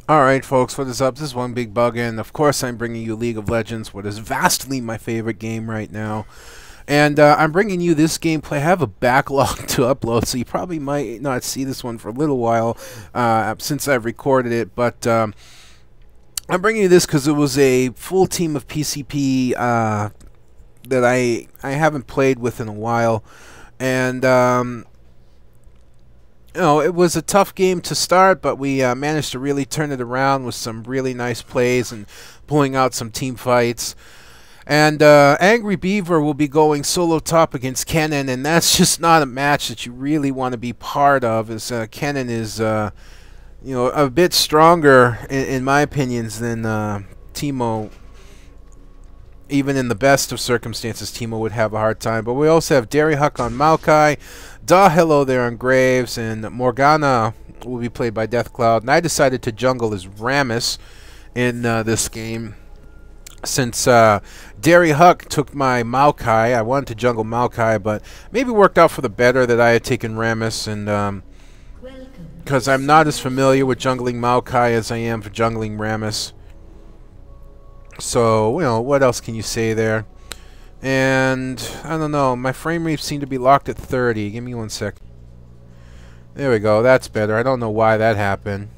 Alright folks, what is up? This is One Big Bug, and of course I'm bringing you League of Legends, what is vastly my favorite game right now. And I'm bringing you this gameplay. I have a backlog to upload, so you probably might not see this one for a little while since I've recorded it. But I'm bringing you this because it was a full team of PCP that I haven't played with in a while. And you know, it was a tough game to start, but we managed to really turn it around with some really nice plays and pulling out some team fights. And Angry Beaver will be going solo top against Kennen, and that's just not a match that you really want to be part of, as Kennen is, you know, a bit stronger, in my opinions, than Teemo. Even in the best of circumstances, Teemo would have a hard time. But we also have Huck on Maokai, Da Hello there on Graves, and Morgana will be played by Deathcloud. And I decided to jungle as Rammus in this game, since Huck took my Maokai. I wanted to jungle Maokai, but maybe worked out for the better that I had taken Rammus, and because I'm not as familiar with jungling Maokai as I am for jungling Rammus. So, you know, what else can you say there? And, I don't know, my frame rate seemed to be locked at 30. Give me one sec. There we go, that's better. I don't know why that happened.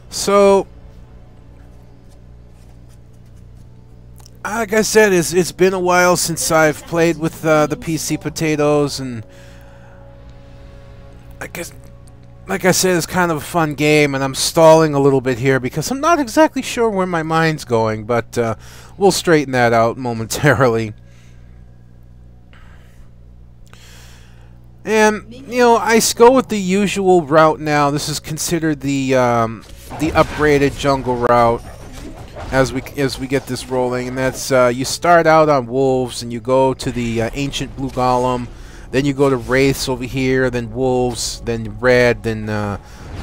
So, like I said, it's been a while since I've played with the PC potatoes, and I guess, like I said, it's kind of a fun game, and I'm stalling a little bit here because I'm not exactly sure where my mind's going, but we'll straighten that out momentarily. And, you know, I go with the usual route now. This is considered the upgraded jungle route as we get this rolling, and that's you start out on wolves and you go to the ancient blue golem. Then you go to Wraiths over here, then Wolves, then Red, then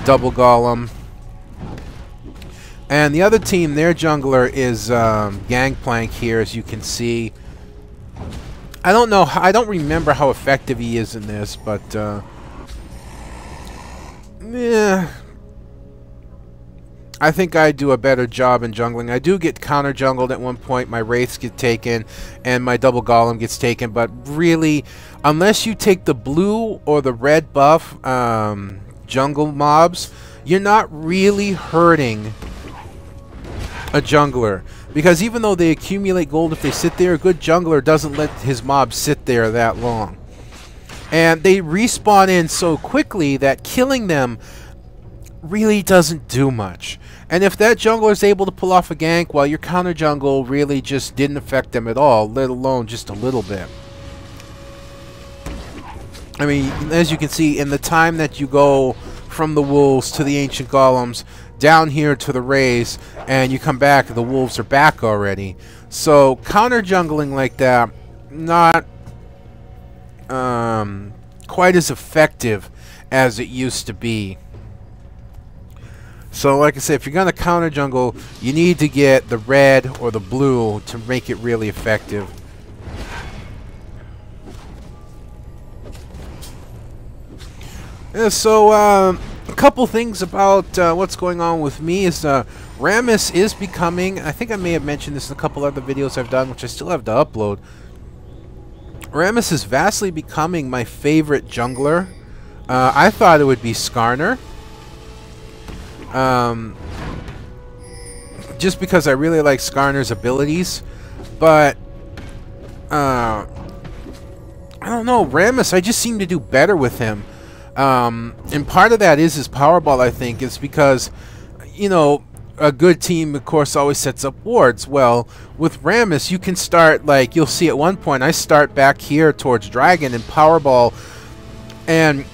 Double Golem. And the other team, their jungler is Gangplank here, as you can see. I don't know, I don't remember how effective he is in this, but yeah, I think I do a better job in jungling. I do get counter jungled at one point. My Wraiths get taken, and my Double Golem gets taken. But really, unless you take the blue or the red buff jungle mobs, you're not really hurting a jungler. Because even though they accumulate gold if they sit there, a good jungler doesn't let his mobs sit there that long. And they respawn in so quickly that killing them really doesn't do much. And if that jungler is able to pull off a gank, well, your counter jungle really just didn't affect them at all, let alone just a little bit. I mean, as you can see, in the time that you go from the wolves to the ancient golems, down here to the rays, and you come back, the wolves are back already. So counter jungling like that, not quite as effective as it used to be. So, like I said, if you're going to counter jungle, you need to get the red or the blue to make it really effective. So, a couple things about what's going on with me is Rammus is becoming, I think I may have mentioned this in a couple other videos I've done, which I still have to upload. Rammus is vastly becoming my favorite jungler. I thought it would be Skarner. Just because I really like Skarner's abilities, but I don't know, Rammus, I just seem to do better with him, and part of that is his Powerball. I think it's because, you know, a good team of course always sets up wards. Well, with Rammus you can start, like you'll see at one point I start back here towards Dragon and Powerball, and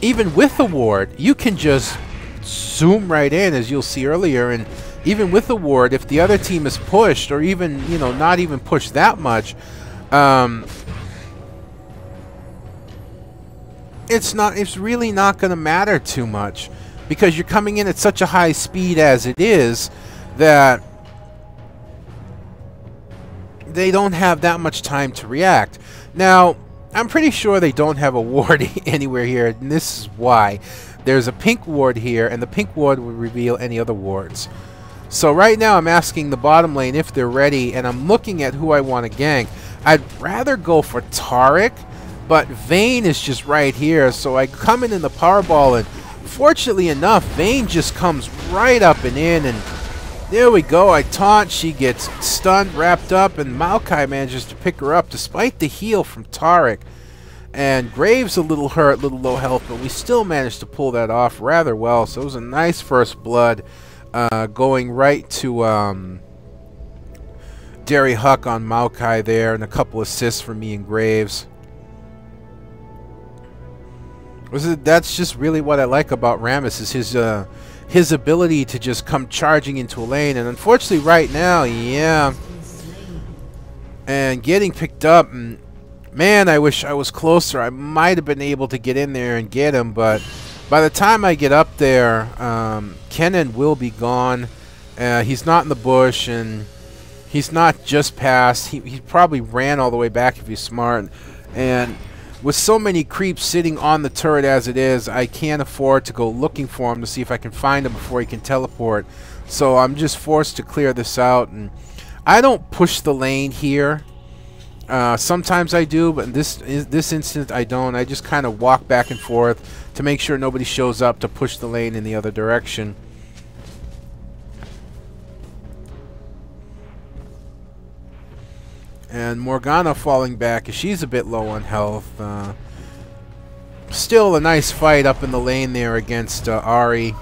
even with the ward you can just zoom right in, as you'll see earlier. And even with the ward, if the other team is pushed, or even, you know, not even pushed that much, it's really not going to matter too much, because you're coming in at such a high speed as it is that they don't have that much time to react. Now, I'm pretty sure they don't have a ward anywhere here, and this is why. There's a pink ward here, and the pink ward will reveal any other wards. So right now I'm asking the bottom lane if they're ready, and I'm looking at who I want to gank. I'd rather go for Taric, but Vayne is just right here, so I come in the Powerball, and fortunately enough, Vayne just comes right up and in, and there we go. I taunt, she gets stunned, wrapped up, and Maokai manages to pick her up despite the heal from Taric. And Graves a little hurt, little low health, but we still managed to pull that off rather well, so it was a nice first blood. Going right to Derry Huck on Maokai there, and a couple assists for me and Graves. That's just really what I like about Rammus, is his ability to just come charging into a lane. And unfortunately right now, yeah, and getting picked up, and man, I wish I was closer. I might have been able to get in there and get him, but by the time I get up there, Kennen will be gone. He's not in the bush, and he's not just past. He probably ran all the way back if he's smart. And with so many creeps sitting on the turret as it is, I can't afford to go looking for him to see if I can find him before he can teleport. So I'm just forced to clear this out. And I don't push the lane here. Sometimes I do, but in this instance I don't. I just kind of walk back and forth to make sure nobody shows up to push the lane in the other direction. And Morgana falling back, as she's a bit low on health. Still a nice fight up in the lane there against Ahri.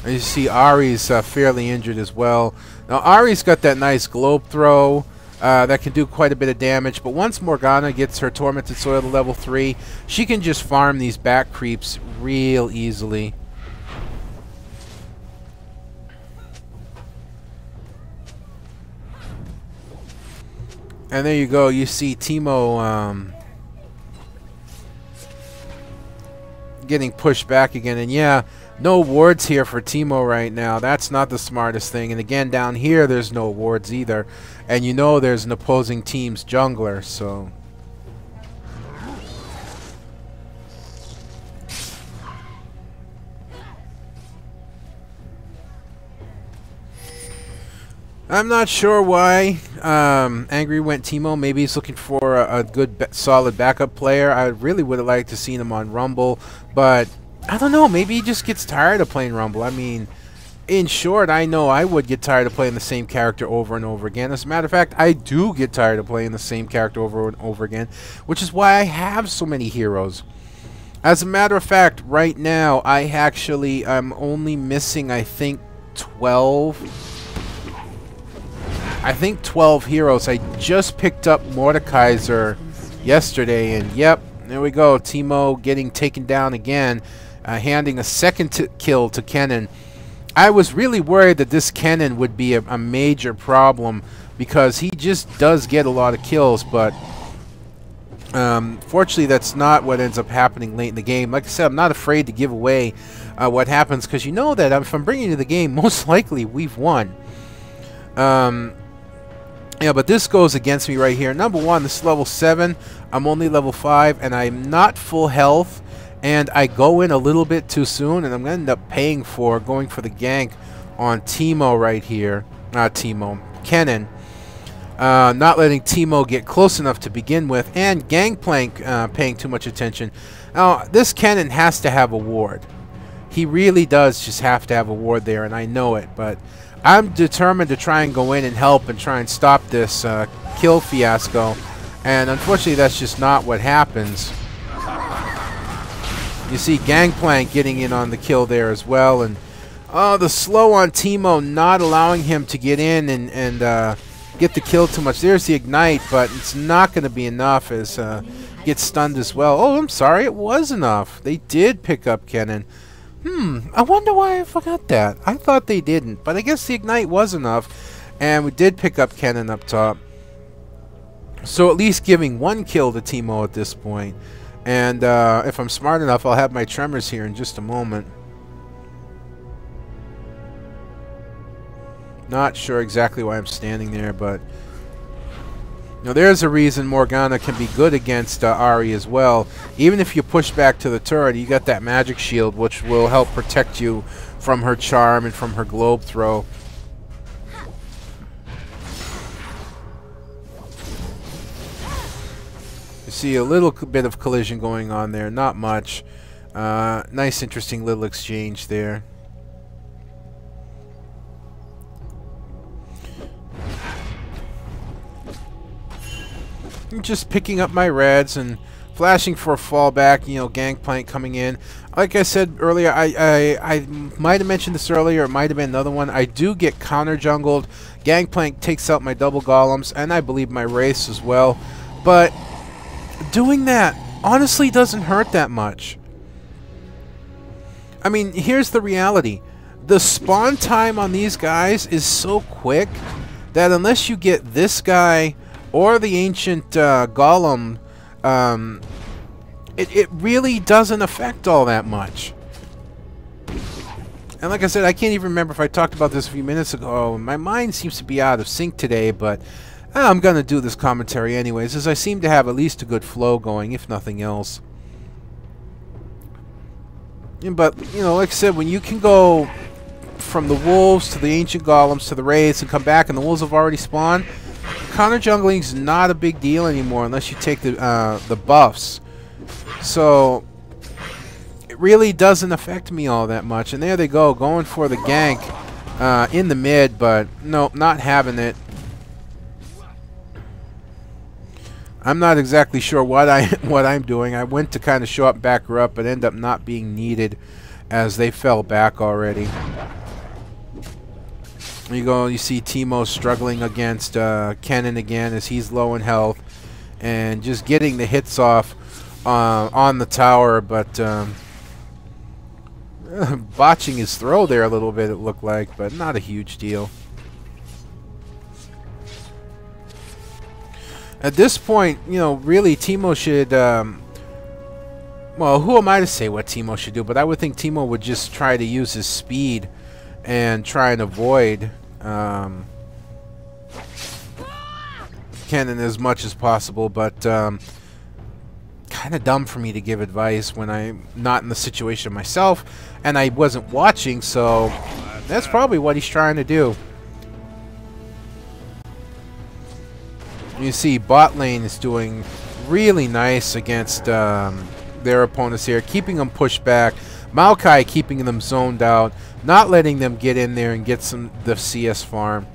As you see, Ahri's fairly injured as well. Now Ahri's got that nice globe throw that can do quite a bit of damage, but once Morgana gets her Tormented Soil to level 3, she can just farm these back creeps real easily. And there you go, you see Teemo getting pushed back again, and yeah, no wards here for Teemo right now. That's not the smartest thing. And again, down here there's no wards either, and you know there's an opposing team's jungler, so I'm not sure why Angry went Teemo. Maybe he's looking for a good, solid backup player. I really would have liked to seen him on Rumble, but I don't know. Maybe he just gets tired of playing Rumble. I mean, in short, I know I would get tired of playing the same character over and over again. As a matter of fact, I do get tired of playing the same character over and over again, which is why I have so many heroes. As a matter of fact, right now, I'm only missing, I think, 12 heroes. I just picked up Mordekaiser yesterday, and yep, there we go. Teemo getting taken down again, handing a second kill to Kennen. I was really worried that this Kennen would be a major problem, because he just does get a lot of kills, but fortunately that's not what ends up happening late in the game. Like I said, I'm not afraid to give away what happens, because you know that if I'm bringing you the game, most likely we've won. Yeah, but this goes against me right here. Number one, this is level 7. I'm only level 5, and I'm not full health. And I go in a little bit too soon, and I'm going to end up paying for going for the gank on Teemo right here. Not Teemo, Kennen. Not letting Teemo get close enough to begin with, and Gangplank paying too much attention. Now, this Kennen has to have a ward. He really does just have to have a ward there, and I know it, but I'm determined to try and go in and help and try and stop this kill fiasco, and unfortunately that's just not what happens. You see Gangplank getting in on the kill there as well, and the slow on Teemo not allowing him to get in and get the kill too much. There's the ignite, but it's not going to be enough, as gets stunned as well. Oh, I'm sorry, it was enough. They did pick up Kennen. I wonder why I forgot that. I thought they didn't, but I guess the ignite was enough, and we did pick up Kennen up top. So at least giving one kill to Teemo at this point. And if I'm smart enough, I'll have my tremors here in just a moment. Not sure exactly why I'm standing there, but Now there's a reason Morgana can be good against Ahri as well. Even if you push back to the turret, you got that magic shield, which will help protect you from her charm and from her globe throw. You see a little bit of collision going on there, not much. Nice, interesting little exchange there. Just picking up my reds and flashing for a fallback, you know, Gangplank coming in. Like I said earlier, I might have mentioned this earlier, it might have been another one. I do get counter jungled. Gangplank takes out my double golems, and I believe my wraiths as well. But doing that honestly doesn't hurt that much. I mean, here's the reality. The spawn time on these guys is so quick that unless you get this guy or the ancient golem, it really doesn't affect all that much. And like I said, I can't even remember if I talked about this a few minutes ago. My mind seems to be out of sync today, but I'm going to do this commentary anyways, as I seem to have at least a good flow going, if nothing else. But, you know, like I said, when you can go from the wolves to the ancient golems to the wraiths and come back and the wolves have already spawned, counter jungling is not a big deal anymore unless you take the buffs. So it really doesn't affect me all that much. And there they go, going for the gank in the mid, but nope, not having it. I'm not exactly sure what I'm doing. I went to kind of show up, back her up, but end up not being needed as they fell back already. You go, you see Teemo struggling against Kennen again as he's low in health and just getting the hits off on the tower, but botching his throw there a little bit, it looked like, but not a huge deal. At this point, you know, really Teemo should, well, who am I to say what Teemo should do, but I would think Teemo would just try to use his speed and try and avoid Kennen as much as possible, but kind of dumb for me to give advice when I'm not in the situation myself and I wasn't watching, so that's probably what he's trying to do. You see bot lane is doing really nice against their opponents here, keeping them pushed back. Maokai keeping them zoned out, not letting them get in there and get the CS farm.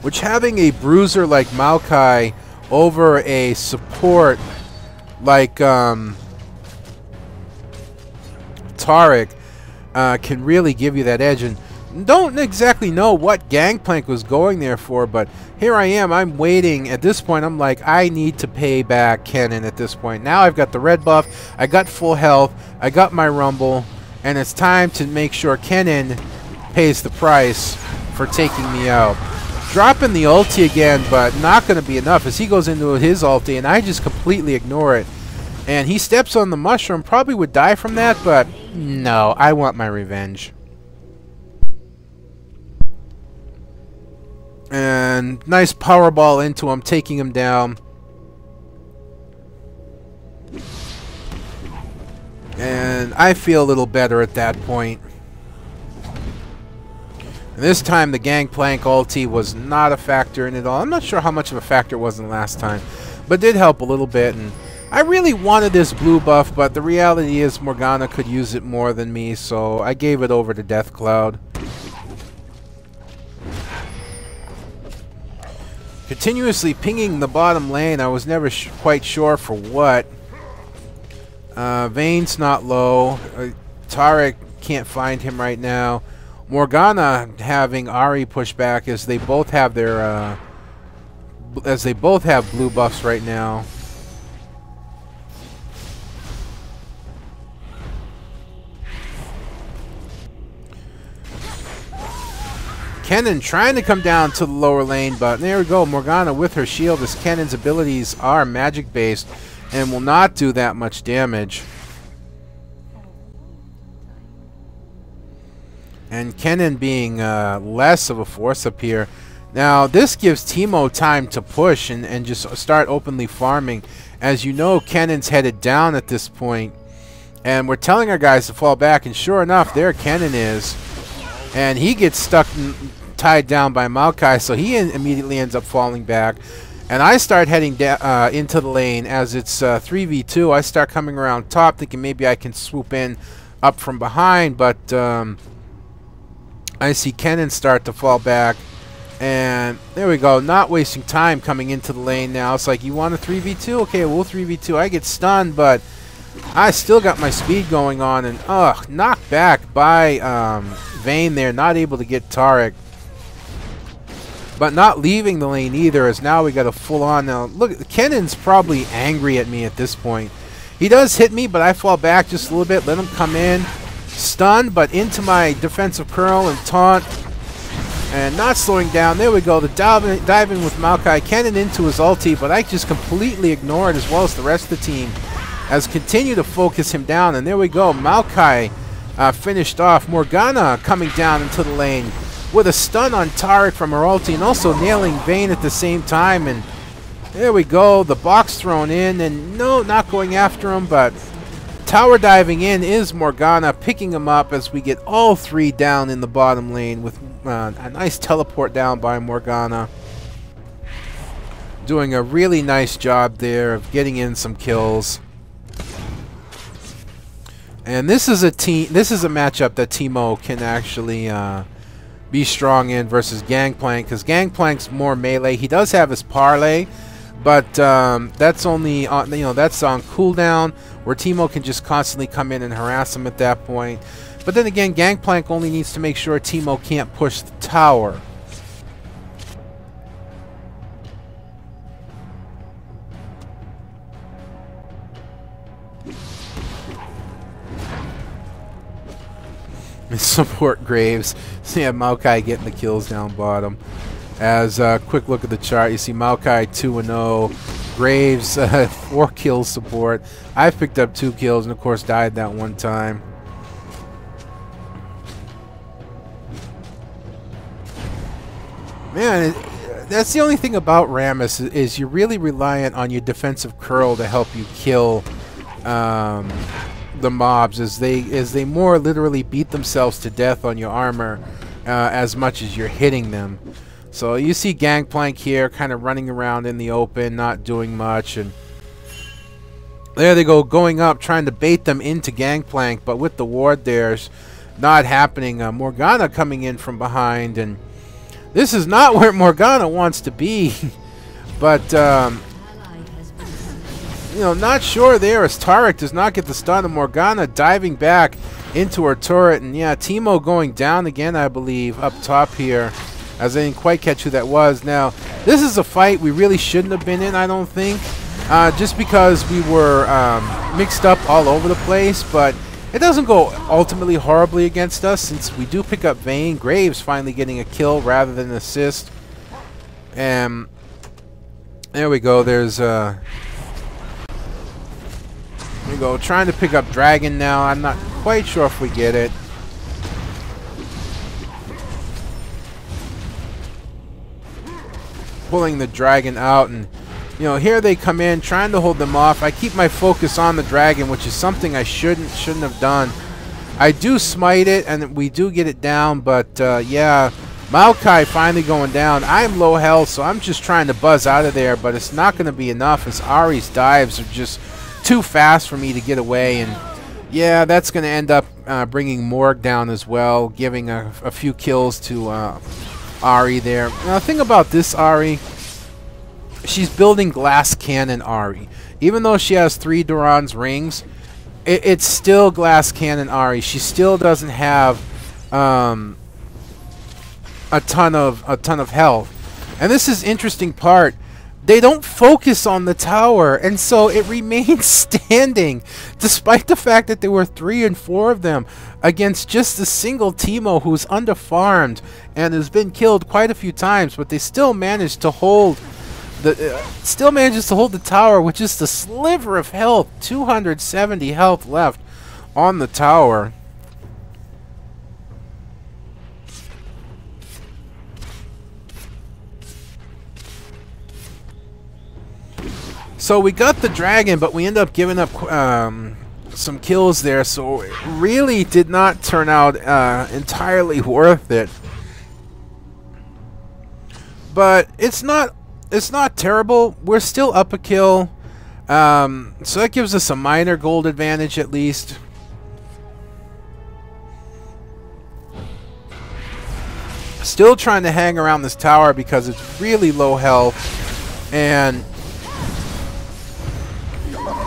Which, having a bruiser like Maokai over a support like Taric can really give you that edge. And don't exactly know what Gangplank was going there for, but here I am, I'm waiting. At this point, I'm like, I need to pay back Kennen at this point. Now I've got the red buff, I got full health, I got my rumble, and it's time to make sure Kennen pays the price for taking me out. Dropping the ulti again, but not going to be enough as he goes into his ulti, and I just completely ignore it. And he steps on the mushroom, probably would die from that, but no, I want my revenge. And nice power ball into him, taking him down. And I feel a little better at that point. And this time the Gangplank ulti was not a factor in it all. I'm not sure how much of a factor it was in the last time, but did help a little bit. And I really wanted this blue buff, but the reality is Morgana could use it more than me, so I gave it over to Deathcloud. Continuously pinging the bottom lane. I was never quite sure for what. Vayne's not low. Taric can't find him right now. Morgana having Ahri push back as they both have their blue buffs right now. Kennen trying to come down to the lower lane, but there we go. Morgana with her shield as Kennen's abilities are magic based and will not do that much damage. And Kennen being less of a force up here, Now, this gives Teemo time to push and just start openly farming. As you know, Kennon's headed down at this point, and we're telling our guys to fall back, and sure enough, there Kennon is. And he gets stuck and tied down by Maokai, so he immediately ends up falling back. And I start heading into the lane as it's 3v2. I start coming around top, thinking maybe I can swoop in up from behind, but I see Kennon start to fall back. And there we go, not wasting time coming into the lane now. It's like, you want a 3v2? Okay, we'll 3v2. I get stunned, but I still got my speed going on. And, knocked back by Vayne there, not able to get Taric. But not leaving the lane either, as now we got a full-on. Now, look, Kennon's probably angry at me at this point. He does hit me, but I fall back just a little bit, let him come in. Stunned, but into my defensive curl and taunt. And not slowing down. There we go. The dive in with Maokai. Kennon into his ulti, but I just completely ignored, as well as the rest of the team, as continue to focus him down. And there we go. Maokai finished off. Morgana coming down into the lane with a stun on Taric from her ulti, and also nailing Vayne at the same time. And there we go. The box thrown in, and no, not going after him, but tower diving in is Morgana, picking him up as we get all three down in the bottom lane with a nice teleport down by Morgana. Doing a really nice job there of getting in some kills. And this is a matchup that Teemo can actually be strong in versus Gangplank, because Gangplank's more melee. He does have his parlay, but that's only on, that's on cooldown, where Teemo can just constantly come in and harass him at that point. But then again, Gangplank only needs to make sure Teemo can't push the tower. Support Graves. So yeah, Maokai getting the kills down bottom. As a quick look at the chart, you see Maokai 2-0, Graves 4 kills support. I've picked up 2 kills and of course died that one time. Man, that's the only thing about Rammus is you're really reliant on your defensive curl to help you kill the mobs, as they more literally beat themselves to death on your armor as much as you're hitting them. So you see Gangplank here kind of running around in the open, not doing much, and there they go, going up, trying to bait them into Gangplank, but with the ward there's not happening. Morgana coming in from behind, and this is not where Morgana wants to be. But not sure there, as Taric does not get the stun, and Morgana diving back into her turret. And yeah, Teemo going down again, I believe, up top here, as I didn't quite catch who that was. Now, this is a fight we really shouldn't have been in, I don't think, just because we were mixed up all over the place. But it doesn't go ultimately horribly against us, since we do pick up Vayne. Graves finally getting a kill rather than an assist. And there we go. There's there we go, trying to pick up Dragon now. I'm not quite sure if we get it. Pulling the Dragon out, and here they come in trying to hold them off. I keep my focus on the Dragon, which is something I shouldn't have done. I do smite it, and we do get it down, but yeah, Maokai finally going down. I'm low health, so I'm just trying to buzz out of there, but it's not going to be enough, as Ahri's dives are just too fast for me to get away. And yeah, that's going to end up bringing Morg down as well, giving a few kills to Ahri there. Now, the thing about this Ahri, she's building Glass Cannon Ahri. Even though she has 3 Duran's rings, it's still Glass Cannon Ahri. She still doesn't have a ton of health. And this is interesting part. They don't focus on the tower, and so it remains standing, despite the fact that there were 3 and 4 of them against just a single Teemo who's underfarmed and has been killed quite a few times. But they still managed to hold the tower with just a sliver of health. 270 health left on the tower. . . . . . . . . . . . . . . . . . . . . . . . . . . . . . . . . . . . . . . . . . . . . . . . . . . . . . . . . . . . . So we got the dragon, but we end up giving up some kills there, so it really did not turn out entirely worth it. But it's not terrible. We're still up a kill, so that gives us a minor gold advantage at least. Still trying to hang around this tower because it's really low health, and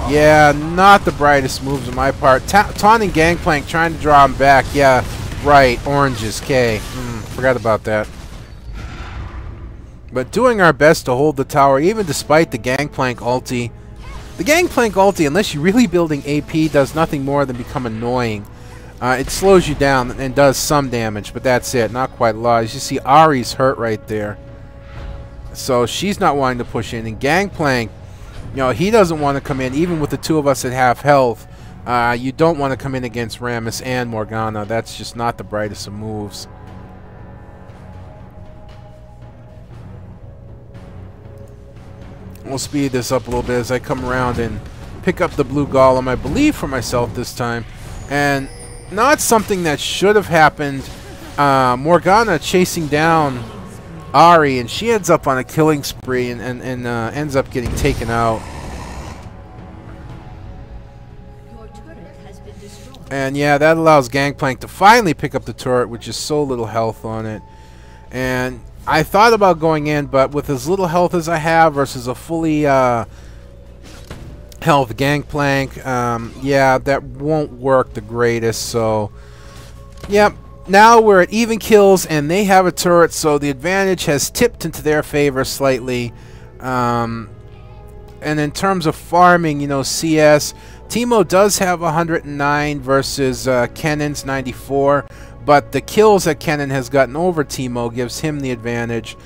yeah, not the brightest moves on my part. Taunting Gangplank, trying to draw him back. Yeah, right, oranges, K. Forgot about that. But doing our best to hold the tower, even despite the Gangplank ulti. The Gangplank ulti, unless you're really building AP, does nothing more than become annoying. It slows you down and does some damage, but that's it. Not quite a lot. As you see, Ahri's hurt right there. So she's not wanting to push in. And Gangplank, you know, he doesn't want to come in, even with the two of us at half health. You don't want to come in against Rammus and Morgana. That's just not the brightest of moves. We'll speed this up a little bit as I come around and pick up the blue golem, I believe, for myself this time. And not something that should have happened. Morgana chasing down Ahri, and she ends up on a killing spree and ends up getting taken out. And yeah, that allows Gangplank to finally pick up the turret, which is so little health on it. And I thought about going in, but with as little health as I have versus a fully health Gangplank, yeah, that won't work the greatest. So, yep. Now we're at even kills, and they have a turret, so the advantage has tipped into their favor slightly. And in terms of farming, you know, CS, Teemo does have 109 versus Kennen's 94. But the kills that Kennen has gotten over Teemo gives him the advantage.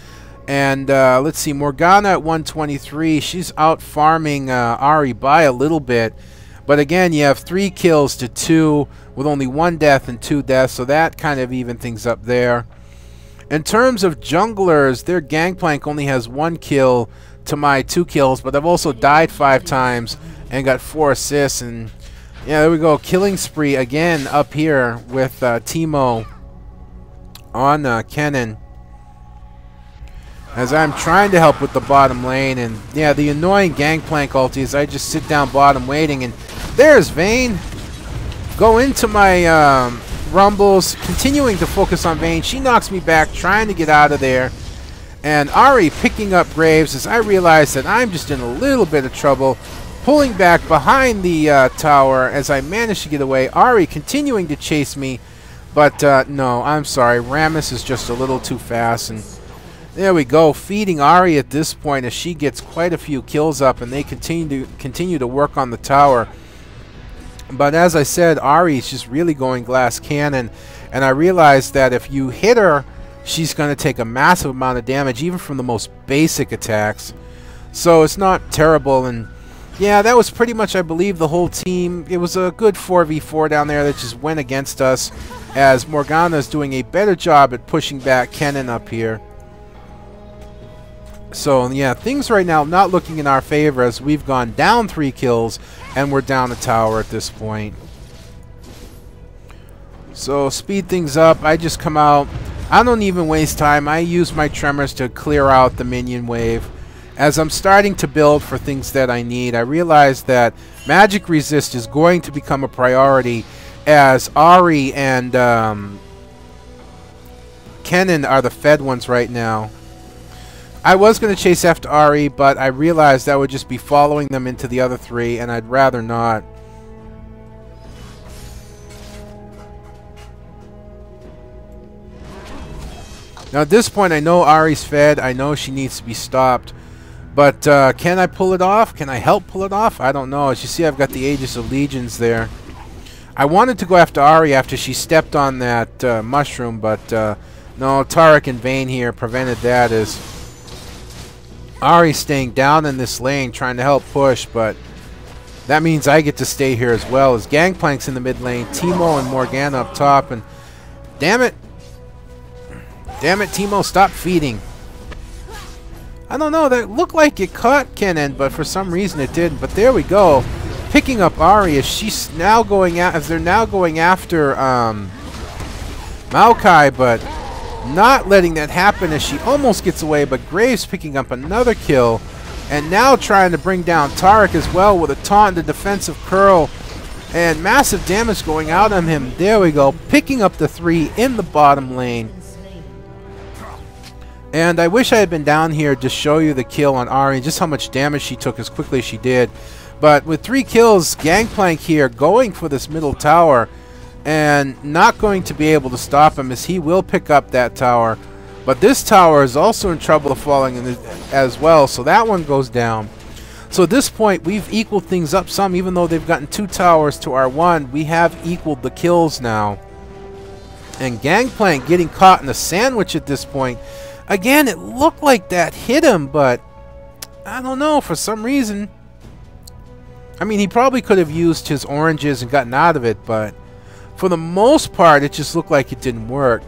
And let's see, Morgana at 123. She's out farming Ahri by a little bit. But again, you have 3 kills to 2 with only 1 death and 2 deaths. So that kind of even things up there. In terms of junglers, their Gangplank only has 1 kill to my 2 kills. But I've also died 5 times and got 4 assists. And yeah, there we go. Killing spree again up here with Teemo on Kennen. As I'm trying to help with the bottom lane. And yeah, the annoying Gangplank ulti is I just sit down bottom waiting. And there's Vayne. Go into my rumbles. Continuing to focus on Vayne. She knocks me back, trying to get out of there. And Ahri picking up Graves as I realize that I'm just in a little bit of trouble. Pulling back behind the tower as I manage to get away. Ahri continuing to chase me. But no, I'm sorry. Rammus is just a little too fast. And there we go. Feeding Ahri at this point as she gets quite a few kills up. And they continue to work on the tower. But as I said, Ahri is just really going glass cannon. And I realized that if you hit her, she's going to take a massive amount of damage. Even from the most basic attacks. So it's not terrible. And yeah, that was pretty much, I believe, the whole team. It was a good 4v4 down there that just went against us, as Morgana is doing a better job at pushing back Kennen up here. So, yeah, things right now not looking in our favor as we've gone down 3 kills, and we're down a tower at this point. So, speed things up. I just come out. I don't even waste time. I use my tremors to clear out the minion wave. As I'm starting to build for things that I need, I realize that magic resist is going to become a priority as Ahri and Kennen are the fed ones right now. I was going to chase after Ahri, but I realized that would just be following them into the other 3, and I'd rather not. Now at this point, I know Ahri's fed. I know she needs to be stopped. But can I pull it off? Can I help pull it off? I don't know. As you see, I've got the Aegis of Legions there. I wanted to go after Ahri after she stepped on that mushroom, but no, Taric and Vayne here prevented that as Ahri staying down in this lane trying to help push, but that means I get to stay here as well as Gangplank's in the mid lane, Teemo and Morgana up top, and damn it, Teemo, stop feeding. I don't know, that looked like it caught Kennen, but for some reason it didn't. But there we go. Picking up Ahri as she's now going out, as they're now going after Maokai, but not letting that happen as she almost gets away. But Graves picking up another kill, and now trying to bring down Taric as well with a taunt and a defensive curl, and massive damage going out on him. There we go, picking up the 3 in the bottom lane. And I wish I had been down here to show you the kill on Ahri, just how much damage she took as quickly as she did. But with 3 kills, Gangplank here going for this middle tower and not going to be able to stop him, as he will pick up that tower. But this tower is also in trouble of falling as well, so that one goes down. So at this point, we've equaled things up some. Even though they've gotten 2 towers to our 1, we have equaled the kills now. And Gangplank getting caught in a sandwich at this point. Again, it looked like that hit him, but I don't know, for some reason. I mean, he probably could have used his oranges and gotten out of it, but for the most part, it just looked like it didn't work.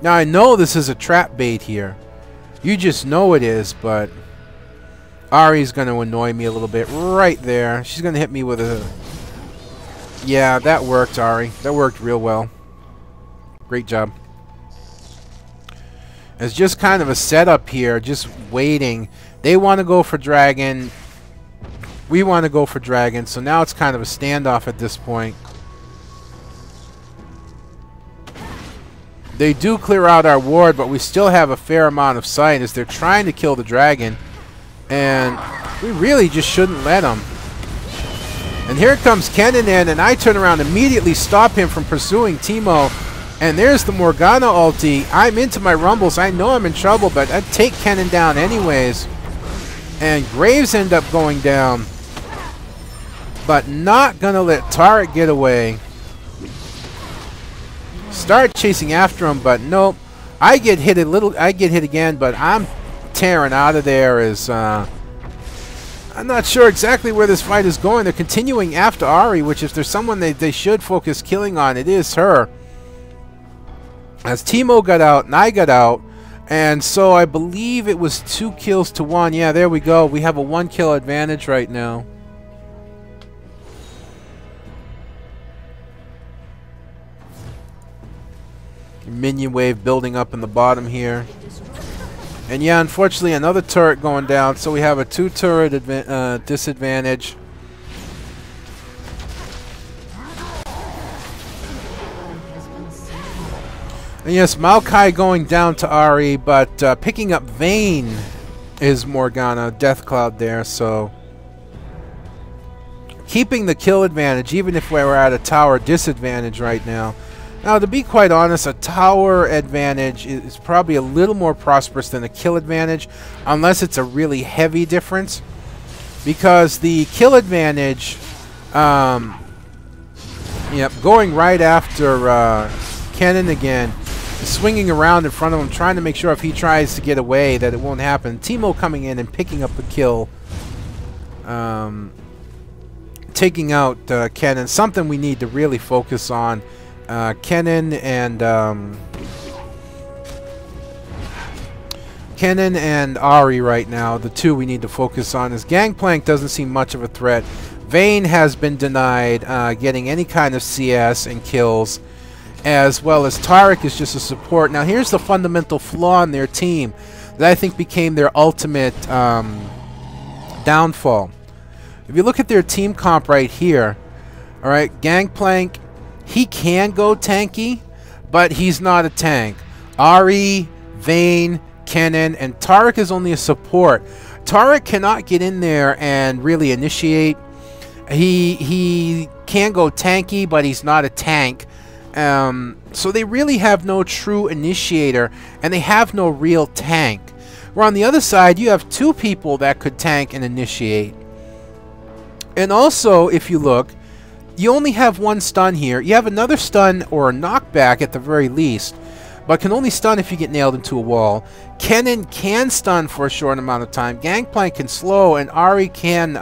Now, I know this is a trap bait here. You just know it is, but Ahri's going to annoy me a little bit right there. She's going to hit me with a... Yeah, that worked, Ahri. That worked real well. Great job. It's just kind of a setup here, just waiting. They want to go for dragon. We want to go for dragon. So now it's kind of a standoff at this point. They do clear out our ward, but we still have a fair amount of sight as they're trying to kill the dragon. And we really just shouldn't let them. And here comes Kennen in, and I turn around and immediately stop him from pursuing Teemo. And there's the Morgana ulti. I'm into my rumbles. I know I'm in trouble, but I'd take Kennen down anyways. And Graves end up going down. But not going to let Taric get away. Start chasing after him, but nope. I get hit again, but I'm tearing out of there as... I'm not sure exactly where this fight is going. They're continuing after Ahri, which if there's someone they should focus killing on, it is her. As Teemo got out and I got out, and so I believe it was 2 kills to 1. Yeah, there we go. We have a 1 kill advantage right now. Minion wave building up in the bottom here. And yeah, unfortunately another turret going down, so we have a 2 turret disadvantage. And yes, Maokai going down to Ahri, but picking up Vayne is Morgana, Death Cloud there, so keeping the kill advantage, even if we were at a tower disadvantage right now. Now, to be quite honest, a tower advantage is probably a little more prosperous than a kill advantage, unless it's a really heavy difference. Because the kill advantage, yep, going right after Kennen again, swinging around in front of him, trying to make sure if he tries to get away that it won't happen. Teemo coming in and picking up the kill, taking out Kennen, something we need to really focus on. Kennen and Ahri right now, the 2 we need to focus on, as Gangplank doesn't seem much of a threat. Vayne has been denied getting any kind of CS and kills, as well as Taric is just a support. Now here's the fundamental flaw in their team that I think became their ultimate downfall. If you look at their team comp right here, alright, Gangplank, he can go tanky, but he's not a tank. Ahri, Vayne, Kennen, and Taric is only a support. Taric cannot get in there and really initiate. He can go tanky, but he's not a tank. So they really have no true initiator, and they have no real tank. Where on the other side, you have 2 people that could tank and initiate. And also, if you look, you only have 1 stun here. You have another stun or a knockback at the very least, but can only stun if you get nailed into a wall. Kennen can stun for a short amount of time. Gangplank can slow, and Ahri can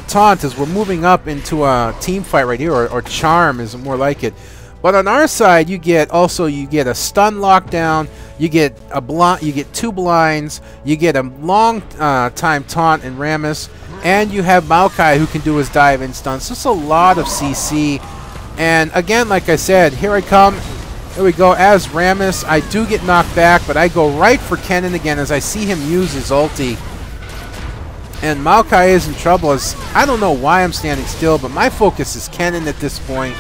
taunt as we're moving up into a team fight right here, or charm is more like it. But on our side, you get a stun lockdown, you get you get 2 blinds, you get a long time taunt in Rammus, and you have Maokai who can do his dive in stun. So it's a lot of CC. And again, like I said, here I come. Here we go as Rammus. I do get knocked back, but I go right for Kennen again as I see him use his ulti. And Maokai is in trouble. As I don't know why I'm standing still, but my focus is Kennen at this point.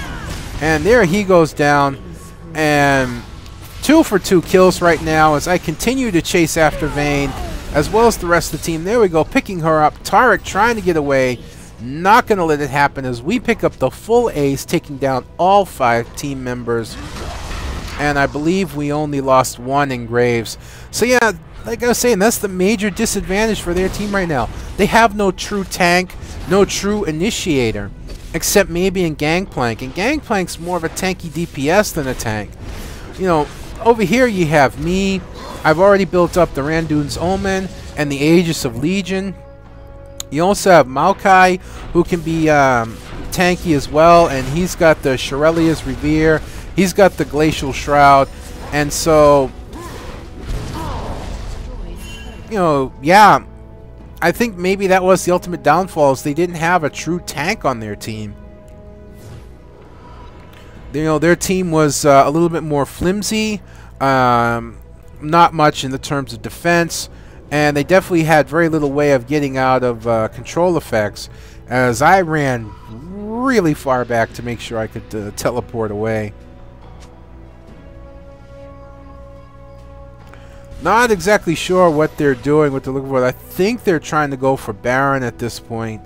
And there he goes down. And 2 for 2 kills right now as I continue to chase after Vayne, as well as the rest of the team. There we go, picking her up. Taric trying to get away. Not going to let it happen as we pick up the full ace, taking down all 5 team members. And I believe we only lost 1 in Graves. So yeah, like I was saying, that's the major disadvantage for their team right now. They have no true tank, no true initiator, except maybe in Gangplank. And Gangplank's more of a tanky DPS than a tank. You know, over here you have me. I've already built up the Randuin's Omen and the Aegis of Legion. You also have Maokai, who can be tanky as well, and he's got the Shurelya's Revere. He's got the Glacial Shroud, and so, you know, yeah, I think maybe that was the ultimate downfall, is they didn't have a true tank on their team. You know, their team was a little bit more flimsy, not much in the terms of defense, and they definitely had very little way of getting out of control effects, as I ran really far back to make sure I could teleport away. Not exactly sure what they're doing, what they're looking for. I think they're trying to go for Baron at this point.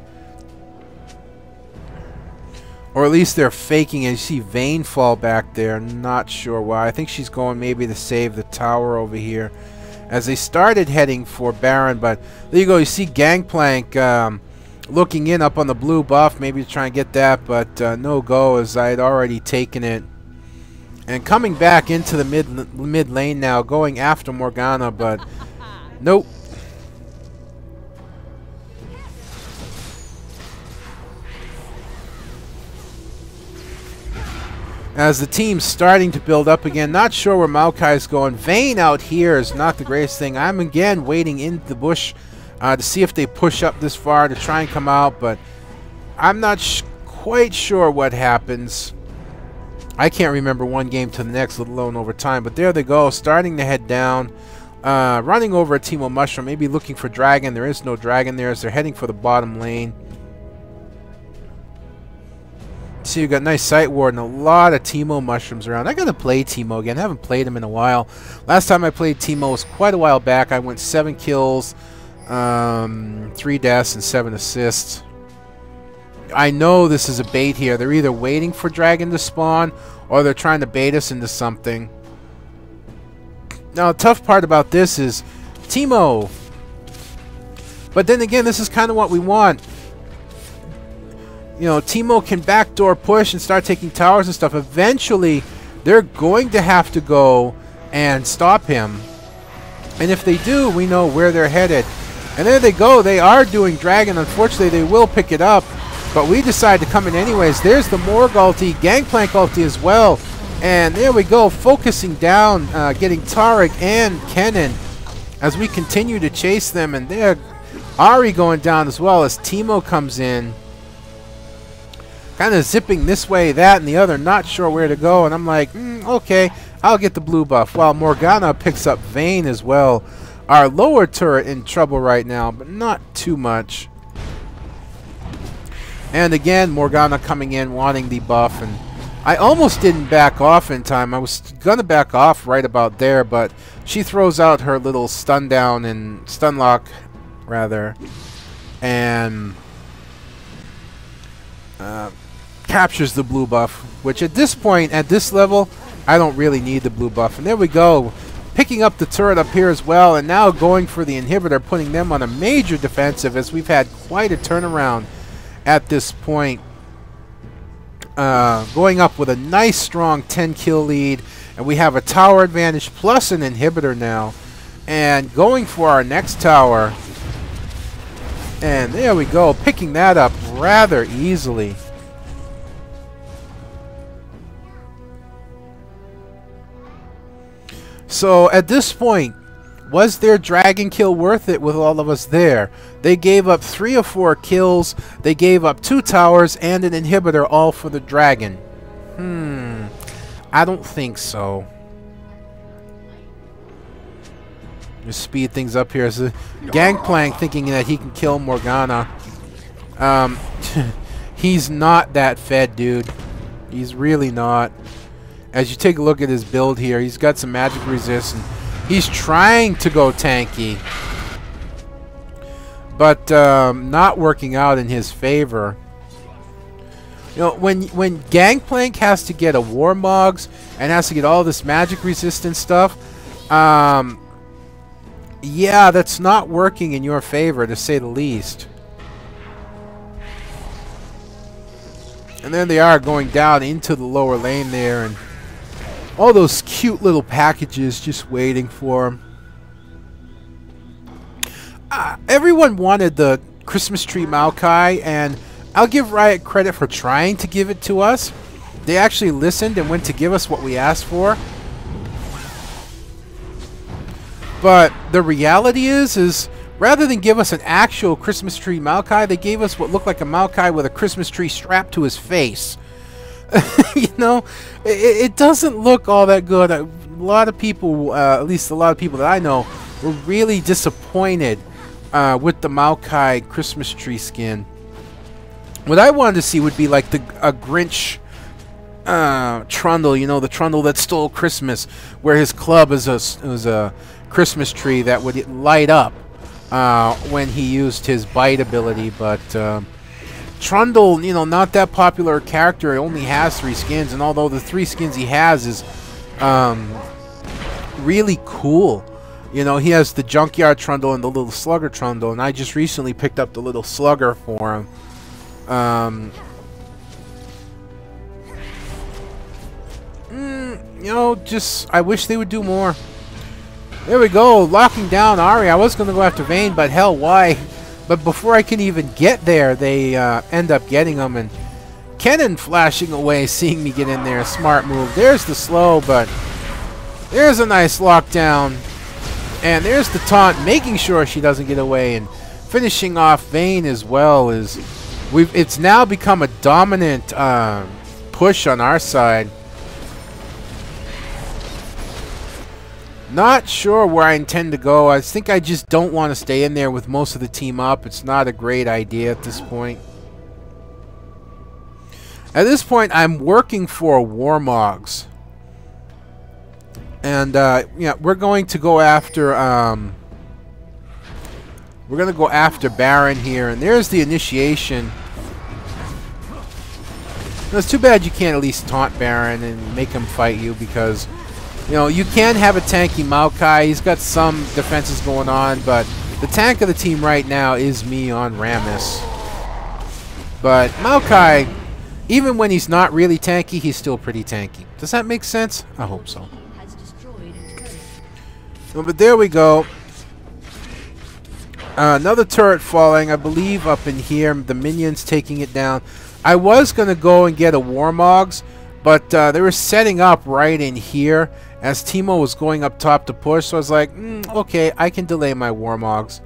Or at least they're faking it. You see Vayne fall back there. Not sure why. I think she's going maybe to save the tower over here. As they started heading for Baron, but there you go. You see Gangplank looking in up on the blue buff. Maybe to try and get that, but no go, as I had already taken it. And coming back into the mid lane now, going after Morgana, but nope. As the team's starting to build up again, not sure where Maokai's going. Vayne out here is not the greatest thing. I'm again waiting in the bush to see if they push up this far to try and come out, but I'm not quite sure what happens. I can't remember one game to the next, let alone over time. But there they go, starting to head down. Running over a Teemo Mushroom, maybe looking for Dragon. There is no Dragon there as they're heading for the bottom lane. See, you've got nice Sight Ward and a lot of Teemo Mushrooms around. I gotta play Teemo again. I haven't played him in a while. Last time I played Teemo was quite a while back. I went 7 kills, 3 deaths, and 7 assists. I know this is a bait here. They're either waiting for Dragon to spawn or they're trying to bait us into something. Now, the tough part about this is Teemo. But then again, this is kind of what we want. You know, Teemo can backdoor push and start taking towers and stuff. Eventually, they're going to have to go and stop him. And if they do, we know where they're headed. And there they go. They are doing Dragon. Unfortunately, they will pick it up. But we decide to come in anyways. There's the Morg ulti, Gangplank ulti as well. And there we go, focusing down, getting Taric and Kennen as we continue to chase them. And there, Ahri going down as well as Teemo comes in. Kind of zipping this way, that, and the other, not sure where to go. And I'm like, okay, I'll get the blue buff. While Morgana picks up Vayne as well. Our lower turret in trouble right now, but not too much. And again, Morgana coming in, wanting the buff, and I almost didn't back off in time. I was gonna back off right about there, but she throws out her little stun down and stun lock, rather, and captures the blue buff, which at this point, at this level, I don't really need the blue buff. And there we go, picking up the turret up here as well, and now going for the inhibitor, putting them on a major defensive as we've had quite a turnaround at this point. Going up with a nice strong 10 kill lead, and we have a tower advantage plus an inhibitor now, and going for our next tower, and there we go, picking that up rather easily. So at this point, was their dragon kill worth it with all of us there? They gave up 3 or 4 kills. They gave up 2 towers and an inhibitor, all for the dragon. I don't think so. Just speed things up here. So Gangplank thinking that he can kill Morgana. He's not that fed, dude. He's really not. As you take a look at his build here, he's got some magic resist, and he's trying to go tanky, but not working out in his favor. You know, when Gangplank has to get a Warmogs and has to get all this magic resistance stuff, yeah, that's not working in your favor, to say the least. And then they are going down into the lower lane there, and all those cute little packages just waiting for him. Everyone wanted the Christmas tree Maokai, and I'll give Riot credit for trying to give it to us. They actually listened and went to give us what we asked for. But the reality is rather than give us an actual Christmas tree Maokai, they gave us what looked like a Maokai with a Christmas tree strapped to his face. You know, it doesn't look all that good. A lot of people, at least a lot of people that I know, were really disappointed with the Maokai Christmas tree skin. What I wanted to see would be like a Grinch Trundle, you know, the Trundle that stole Christmas, where his club is a Christmas tree that would light up when he used his bite ability. But Trundle, you know, not that popular character. He only has 3 skins, and although the 3 skins he has is really cool, you know, he has the Junkyard Trundle and the Little Slugger Trundle, and I just recently picked up the Little Slugger for him. You know, just I wish they would do more. There we go, locking down Ahri. I was going to go after Vayne, but hell, why? But before I can even get there, they end up getting him, and Kennen flashing away, seeing me get in there. Smart move. There's the slow, but there's a nice lockdown. And there's the taunt, making sure she doesn't get away, and finishing off Vayne as well. It's now become a dominant push on our side. Not sure where I intend to go. I think I just don't want to stay in there with most of the team up. It's not a great idea at this point. At this point, I'm working for Warmogs. And, yeah, we're going to go after, we're going to go after Baron here. And there's the initiation. It's too bad you can't at least taunt Baron and make him fight you, because you know, you can have a tanky Maokai. He's got some defenses going on, but the tank of the team right now is me on Rammus. But Maokai, even when he's not really tanky, he's still pretty tanky. Does that make sense? I hope so. Well, but there we go. Another turret falling, I believe, up in here. The minions taking it down. I was going to go and get a Warmogs, but they were setting up right in here as Teemo was going up top to push. So I was like, okay, I can delay my Warmogs.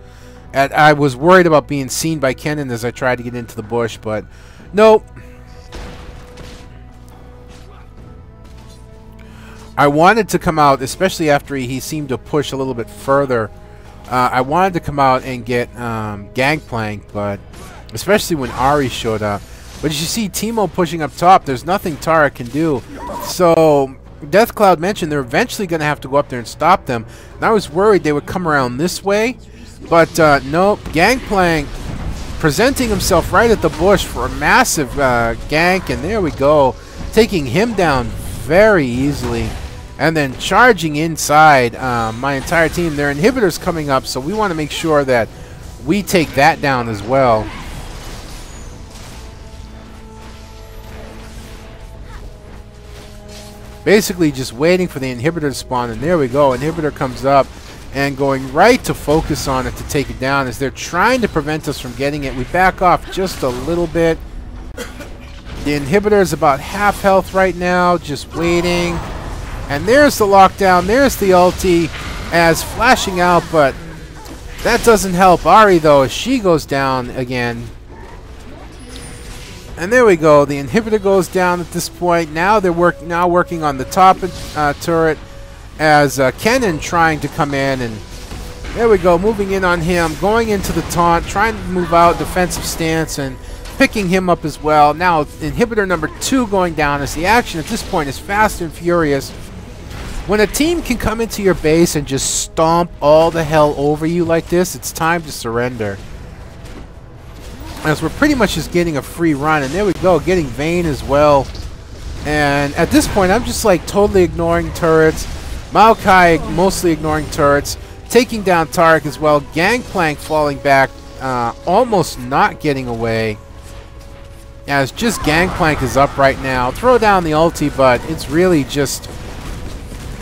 And I was worried about being seen by Kennen as I tried to get into the bush, but nope. I wanted to come out, especially after he seemed to push a little bit further. I wanted to come out and get Gangplank, but especially when Ahri showed up. But as you see Teemo pushing up top, there's nothing Tara can do. So Deathcloud mentioned they're eventually going to have to go up there and stop them. And I was worried they would come around this way. But nope, Gangplank presenting himself right at the bush for a massive gank. And there we go, taking him down very easily. And then charging inside my entire team. Their inhibitor's coming up, so we want to make sure that we take that down as well. Basically just waiting for the inhibitor to spawn, and there we go. Inhibitor comes up and going right to focus on it to take it down as they're trying to prevent us from getting it. We back off just a little bit. The inhibitor is about half health right now, just waiting. And there's the lockdown. There's the ulti as flashing out, but that doesn't help Ari, though, as she goes down again. And there we go. The inhibitor goes down at this point. Now they're working on the top turret as Kennen trying to come in. And there we go, moving in on him, going into the taunt, trying to move out defensive stance and picking him up as well. Now inhibitor number 2 going down as the action at this point is fast and furious. When a team can come into your base and just stomp all the hell over you like this, it's time to surrender. As we're pretty much just getting a free run, and there we go, getting Vayne as well. And at this point, I'm just like totally ignoring turrets. Maokai mostly ignoring turrets, taking down Taric as well. Gangplank falling back, almost not getting away. As just Gangplank is up right now. Throw down the ulti, but it's really just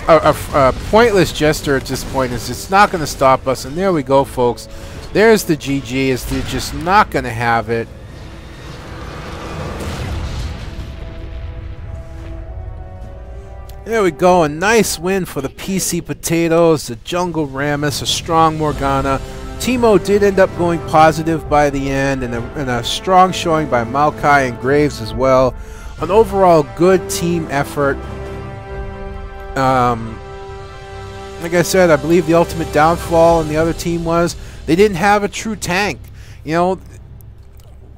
a pointless gesture at this point. It's not going to stop us. And there we go, folks. There's the GG, as they're just not going to have it. There we go, a nice win for the PC Potatoes, the Jungle Rammus, a strong Morgana. Teemo did end up going positive by the end, and a strong showing by Maokai and Graves as well. An overall good team effort. Like I said, I believe the ultimate downfall in the other team was they didn't have a true tank. You know,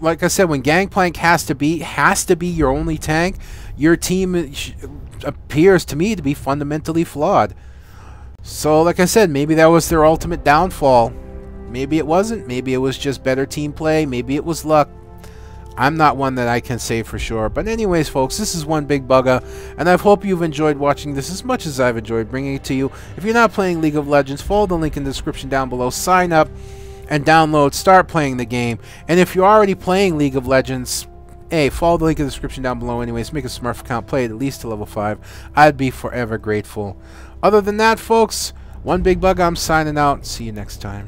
like I said, when Gangplank has to be your only tank, your team appears to me to be fundamentally flawed. So, like I said, maybe that was their ultimate downfall. Maybe it wasn't. Maybe it was just better team play. Maybe it was luck. I'm not one that I can say for sure. But anyways, folks, this is One Big Bugga, and I hope you've enjoyed watching this as much as I've enjoyed bringing it to you. If you're not playing League of Legends, follow the link in the description down below. Sign up and download. Start playing the game. And if you're already playing League of Legends, hey, follow the link in the description down below anyways. Make a Smurf account. Play it at least to level 5. I'd be forever grateful. Other than that, folks, One Big Bugga, I'm signing out. See you next time.